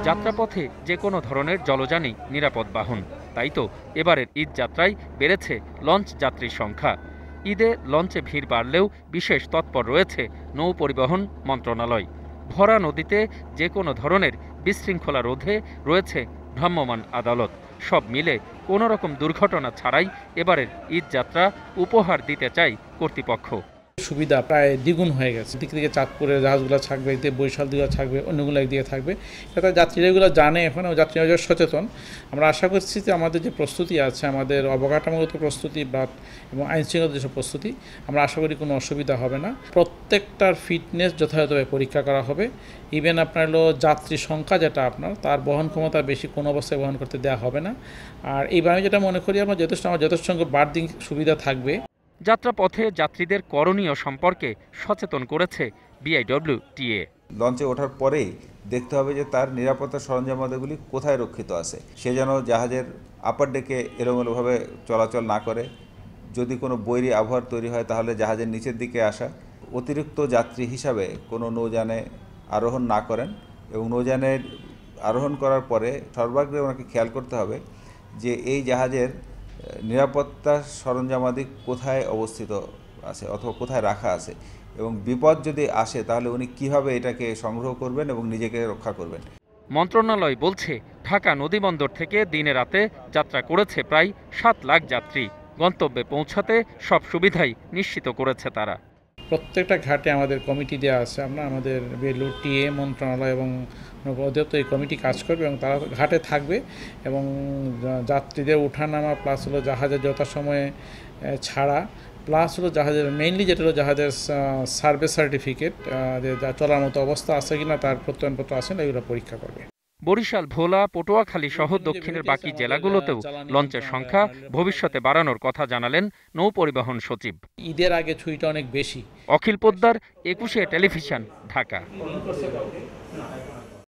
যাত্রাপথে যে কোনো ধরনের জলযানই নিরাপদ বাহন। তাই তো এবারের ঈদ যাত্রায় বেড়েছে লঞ্চ যাত্রীর সংখ্যা। ঈদে লঞ্চে ভিড় বাড়লেও বিশেষ তৎপর রয়েছে নৌ পরিবহন মন্ত্রণালয়। ভরা নদীতে যে কোনো ধরনের বিশৃঙ্খলা রোধে রয়েছে ভ্রাম্যমাণ আদালত। সব মিলে কোনো রকম দুর্ঘটনা ছাড়াই এবারের ঈদ যাত্রা উপহার দিতে চায় কর্তৃপক্ষ। সুবিধা প্রায় দ্বিগুণ হয়ে গেছে। দিক থেকে চাঁদপুরের জাহাজগুলো থাকবে, এদিকে বরিশাল দিকে থাকবে, অন্যগুলো একদিকে থাকবে। এটা যাত্রীরা জানে, এখন যাত্রীরা সচেতন। আমরা আশা করছি যে আমাদের যে প্রস্তুতি আছে, আমাদের অবকাঠামোগত প্রস্তুতি এবং আইনশৃঙ্খলা যেসব প্রস্তুতি, আমরা আশা করি কোনো অসুবিধা হবে না। প্রত্যেকটার ফিটনেস যথাযথভাবে পরীক্ষা করা হবে। ইভেন আপনার হলো যাত্রী সংখ্যা যেটা আপনার, তার বহন ক্ষমতা বেশি কোনো অবস্থায় বহন করতে দেওয়া হবে না। আর এইবার আমি যেটা মনে করি, আমার যথেষ্ট সংখ্যক বাড়তি সুবিধা থাকবে। যাত্রাপথে যাত্রীদের করণীয় সম্পর্কে সচেতন করেছে বিআইডব্লিউটিএ। লঞ্চে ওঠার পরেই দেখতে হবে যে তার নিরাপত্তা সরঞ্জামাদিগুলি কোথায় রক্ষিত আছে। সে যেন জাহাজের আপার ডেকে এলোমেলোভাবে চলাচল না করে। যদি কোনো বৈরী আবহাওয়া তৈরি হয় তাহলে জাহাজের নিচের দিকে আসা। অতিরিক্ত যাত্রী হিসাবে কোনো নৌযানে আরোহণ না করেন এবং নৌযানের আরোহণ করার পরে সর্বাগ্রে ওনাকে খেয়াল করতে হবে যে এই জাহাজের নিরাপত্তা সরঞ্জামাদি কোথায় অবস্থিত আছে অথবা কোথায় রাখা আছে, এবং বিপদ যদি আসে তাহলে উনি কিভাবে এটাকে সংগ্রহ করবেন এবং নিজেকে রক্ষা করবেন। মন্ত্রণালয় বলছে, ঢাকা নদীবন্দর থেকে দিনে রাতে যাত্রা করেছে প্রায় 7 লাখ যাত্রী। গন্তব্যে পৌঁছাতে সব সুবিধাই নিশ্চিত করেছে তারা। প্রত্যেকটা ঘাটে আমাদের কমিটি দেওয়া আছে। আমাদের বিআইডব্লিউটিএ মন্ত্রণালয় এবং অধিদপ্তর এই কমিটি কাজ করবে এবং তারা ঘাটে থাকবে এবং যাত্রীদের ওঠানামা প্লাস হলো জাহাজের যথাসময়ে ছাড়া, প্লাস হলো জাহাজের মেইনলি যেটা হলো জাহাজের সার্ভিস সার্টিফিকেট, যে চলার মতো অবস্থা আছে কিনা, তার প্রত্যয়নপত্র আছে না, এগুলো পরীক্ষা করবে। বরিশাল, ভোলা, পটুয়াখালী সহ দক্ষিণের বাকি জেলাগুলোতেও লঞ্চের সংখ্যা ভবিষ্যতে বাড়ানোর কথা জানালেন নৌ পরিবহন সচিব। ঈদের আগে ছুটিটা অনেক বেশি। অখিল পোদ্দার, 21 টেলিভিশন, ঢাকা।